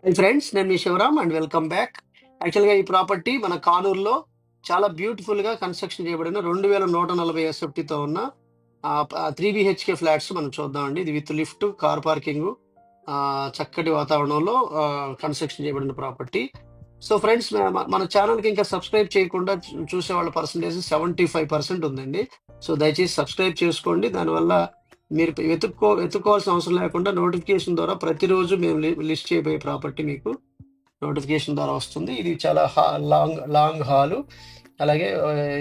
Hi friends, నేను మీ Shivaram and welcome back. యాక్చువల్‌గా ఈ ప్రాపర్టీ మన కానూరులో చాలా బ్యూటిఫుల్‌గా కన్‌స్ట్రక్షన్ చేయబడిన 2140 ఎస్ఎఫ్టీతో ఉన్న 3 బీహెచ్‌కే ఫ్లాట్స్ మనం చూద్దామండి. ఇది విత్ లిఫ్ట్, కార్ పార్కింగు, చక్కటి వాతావరణంలో కన్‌స్ట్రక్షన్ చేయబడిన ప్రాపర్టీ. సో ఫ్రెండ్స్, మన ఛానల్‌కి ఇంకా సబ్స్క్రైబ్ చేయకుండా చూసేవాళ్ళ పర్సెంటేజ్ 75% ఉందండి. సో దయచేసి సబ్స్క్రైబ్ చేసుకోండి. దానివల్ల మీరు వెతుక్కోవాల్సిన అవసరం లేకుండా నోటిఫికేషన్ ద్వారా ప్రతిరోజు మేము లిస్ట్ చేయబోయే ప్రాపర్టీ మీకు నోటిఫికేషన్ ద్వారా వస్తుంది. ఇది చాలా లాంగ్ లాంగ్ హాలు. అలాగే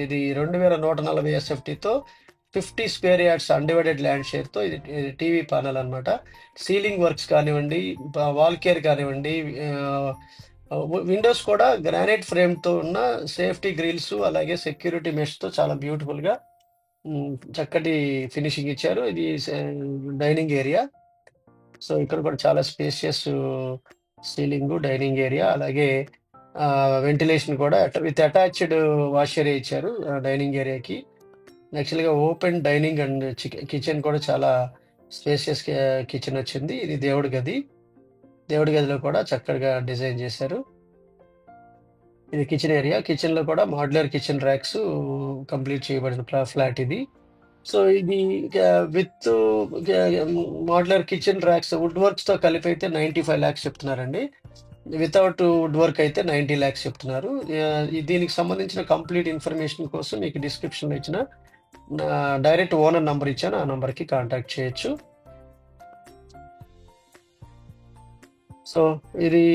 ఇది 2140 ఎస్ఎఫ్టీతో 50 స్క్వేర్ యార్డ్స్ అన్‌డివైడెడ్ ల్యాండ్ షేర్‌తో ఇది టీవీ ప్యానెల్ అన్నమాట. సీలింగ్ వర్క్స్ కానివ్వండి, వాల్ కేర్ కానివ్వండి, విండోస్ కూడా గ్రానైట్ ఫ్రేమ్‌తో ఉన్న సేఫ్టీ గ్రిల్స్, అలాగే సెక్యూరిటీ మెష్‌తో చాలా బ్యూటిఫుల్‌గా చక్కటి ఫినిషింగ్ ఇచ్చారు. ఇది డైనింగ్ ఏరియా. సో ఇక్కడ కూడా చాలా స్పేషియస్ సీలింగు, డైనింగ్ ఏరియా, అలాగే వెంటిలేషన్ కూడా విత్ అటాచ్డ్ వాష్ ఏరియా ఇచ్చారు డైనింగ్ ఏరియాకి. యాక్చువల్‌గా ఓపెన్ డైనింగ్ అండ్ కిచెన్ కూడా చాలా స్పేషియస్ కిచెన్ వచ్చింది. ఇది దేవుడి గది. దేవుడి గదిలో కూడా చక్కగా డిజైన్ చేశారు. ఇది కిచెన్ ఏరియా. కిచెన్‌లో కూడా మాడ్యులర్ కిచెన్ ర్యాక్స్ కంప్లీట్ చేయబడిన ఫ్లాట్ ఇది. సో ఇది with modular kitchen racks wood వర్క్స్‌తో కలిపి అయితే 95 లాక్స్ చెప్తున్నారండి. వితౌట్ వుడ్ వర్క్ అయితే 90 లాక్స్ చెప్తున్నారు. దీనికి సంబంధించిన కంప్లీట్ ఇన్ఫర్మేషన్ కోసం మీకు డిస్క్రిప్షన్‌లో ఇచ్చిన డైరెక్ట్ ఓనర్ నంబర్ ఇచ్చాను. ఆ నంబర్‌కి కాంటాక్ట్ చేయొచ్చు. సో ఇది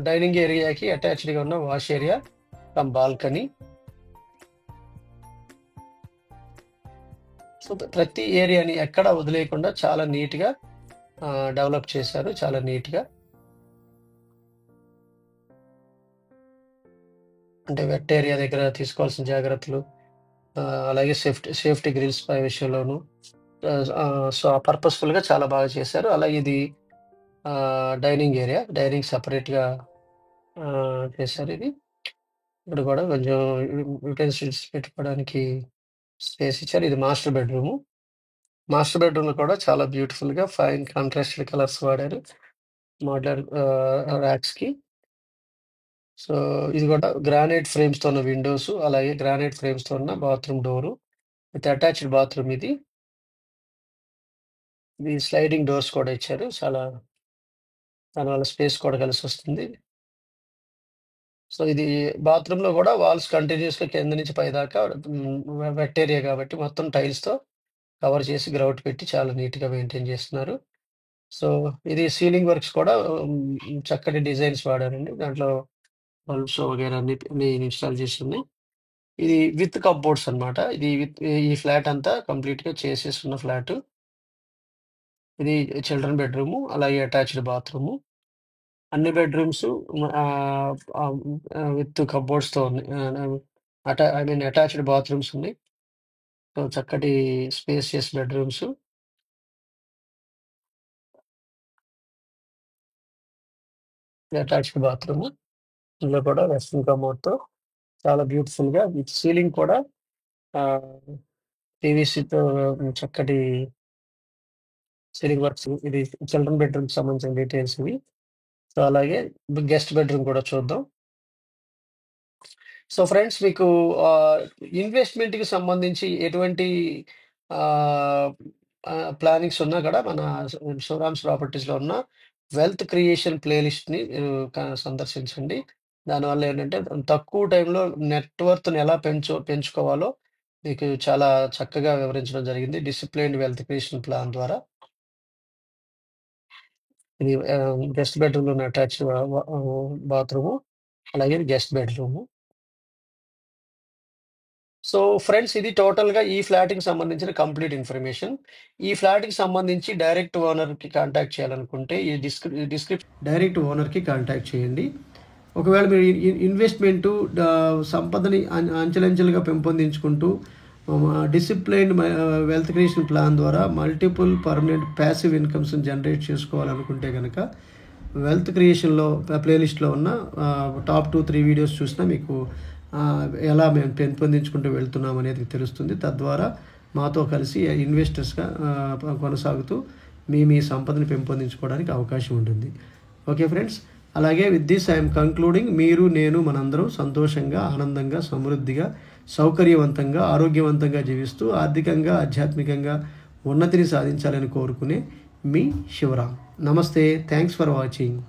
డైనింగ్ ఏరియాకి అటాచ్డ్‌గా ఉన్న wash area come balcony. So ప్రతి ఏరియాని ఎక్కడా వదిలేయకుండా చాలా నీట్‌గా డెవలప్ చేశారు. చాలా నీట్‌గా. అంటే వెట్ ఏరియా దగ్గర తీసుకోవాల్సిన జాగ్రత్తలు, అలాగే సేఫ్టీ గ్రిల్స్ విషయంలోను. సో పర్పస్‌ఫుల్‌గా చాలా బాగా చేశారు. అలాగే ఇది డైనింగ్ ఏరియా. డైనింగ్ సెపరేట్‌గా చేశారు ఇది. ఇక్కడ కూడా కొంచెం యుటెన్సిల్స్ పెట్టుకోవడానికి స్పేస్ ఇచ్చారు. ఇది మాస్టర్ బెడ్‌రూము. మాస్టర్ బెడ్‌రూమ్‌లో కూడా చాలా బ్యూటిఫుల్‌గా ఫైన్ కాంట్రాస్టెడ్ కలర్స్ వాడారు మాడ్యులర్ ర్యాక్స్‌కి. సో ఇది కూడా గ్రానైట్ ఫ్రేమ్స్‌తో ఉన్న విండోస్, అలాగే గ్రానైట్ ఫ్రేమ్స్‌తో ఉన్న bathroom door with attached bathroom ఇది. ఇది స్లైడింగ్ డోర్స్ కూడా ఇచ్చారు. దానివల్ల స్పేస్ కూడా కలిసొస్తుంది. సో ఇది బాత్రూమ్‌లో కూడా వాల్స్ కంటిన్యూయస్‌గా కింద నుంచి పైదాకా వెట్ ఏరియా కాబట్టి మొత్తం టైల్స్‌తో కవర్ చేసి గ్రౌట్ పెట్టి చాలా నీట్‌గా మెయింటైన్ చేస్తున్నారు. సో ఇది సీలింగ్ వర్క్స్ కూడా చక్కటి డిజైన్స్ వాడారండి. దాంట్లో బల్బ్స్ వగైరా అన్ని ఇన్‌స్టాల్ చేసున్నాయి. ఇది విత్ కప్‌బోర్డ్స్ అన్నమాట. ఈ ఫ్లాట్ అంతా కంప్లీట్‌గా చేసేసున్న ఫ్లాటు. ఇది చిల్డ్రన్ బెడ్‌రూము, అలాగే అటాచ్డ్ బాత్రూము. అన్ని బెడ్‌రూమ్స్ విత్ కప్‌బోర్డ్స్‌తో ఉన్నాయి. ఐ మీన్ అటాచ్డ్ బాత్రూమ్స్ ఉన్నాయి. సో చక్కటి స్పేసియస్ బెడ్‌రూమ్స్. Attached bathroom. ఇందులో కూడా వెస్టర్న్ కమోడ్‌తో చాలా బ్యూటిఫుల్‌గా విత్ సీలింగ్ కూడా ఆహ్, పీవీసీతో చక్కటి సీలింగ్ వర్క్స్. ఇది చిల్డ్రన్ బెడ్‌రూమ్‌కి సంబంధించిన డీటెయిల్స్ ఇవి. సో అలాగే గెస్ట్ బెడ్‌రూమ్ కూడా చూద్దాం. సో ఫ్రెండ్స్, మీకు ఆహ్, ఇన్వెస్ట్‌మెంట్‌కి సంబంధించి ఎటువంటి ఆహ్, ప్లానింగ్స్ ఉన్నా కూడా మన శివరామ్స్ ప్రాపర్టీస్‌లో ఉన్న వెల్త్ క్రియేషన్ ప్లేలిస్ట్‌ని మీరు సందర్శించండి. దానివల్ల ఏంటంటే తక్కువ టైంలో నెట్ వర్త్‌ని ఎలా పెంచుకోవాలో మీకు చాలా చక్కగా వివరించడం జరిగింది. డిసిప్లైన్డ్ వెల్త్ క్రియేషన్ ప్లాన్ ద్వారా. ఇది గెస్ట్ బెడ్‌రూమ్‌లోని అటాచ్డ్ బాత్రూము, అలాగే గెస్ట్ బెడ్‌రూము. సో ఫ్రెండ్స్, ఇది టోటల్‌గా ఈ ఫ్లాట్‌కి సంబంధించిన కంప్లీట్ ఇన్ఫర్మేషన్. ఈ ఫ్లాట్‌కి సంబంధించి డైరెక్ట్ ఓనర్‌కి కాంటాక్ట్ చేయాలనుకుంటే ఈ డైరెక్ట్ ఓనర్‌కి కాంటాక్ట్ చేయండి. ఒకవేళ మీరు ఇన్వెస్ట్‌మెంటు సంపదని అంచెలంచెలుగా పెంపొందించుకుంటూ డిసిప్లైన్డ్ వెల్త్ క్రియేషన్ ప్లాన్ ద్వారా మల్టిపుల్ పర్మనెంట్ ప్యాసివ్ ఇన్కమ్స్‌ని జనరేట్ చేసుకోవాలనుకుంటే గనక వెల్త్ క్రియేషన్‌లో ప్లేలిస్ట్‌లో ఉన్న టాప్ 2, 3 వీడియోస్ చూసినా మీకు ఎలా మేము పెంపొందించుకుంటూ వెళ్తున్నాం అనేది తెలుస్తుంది. తద్వారా మాతో కలిసి ఇన్వెస్టర్స్‌గా కొనసాగుతూ మీ సంపదను పెంపొందించుకోవడానికి అవకాశం ఉంటుంది. ఓకే ఫ్రెండ్స్, అలాగే విత్ దిస్ ఐఎమ్ కంక్లూడింగ్. మీరు, నేను, మనందరం సంతోషంగా, ఆనందంగా, సమృద్ధిగా, సౌకర్యవంతంగా, ఆరోగ్యవంతంగా జీవిస్తూ ఆర్థికంగా, ఆధ్యాత్మికంగా ఉన్నతిని సాధించాలని కోరుకునే మీ శివరాం. నమస్తే. Thanks for watching.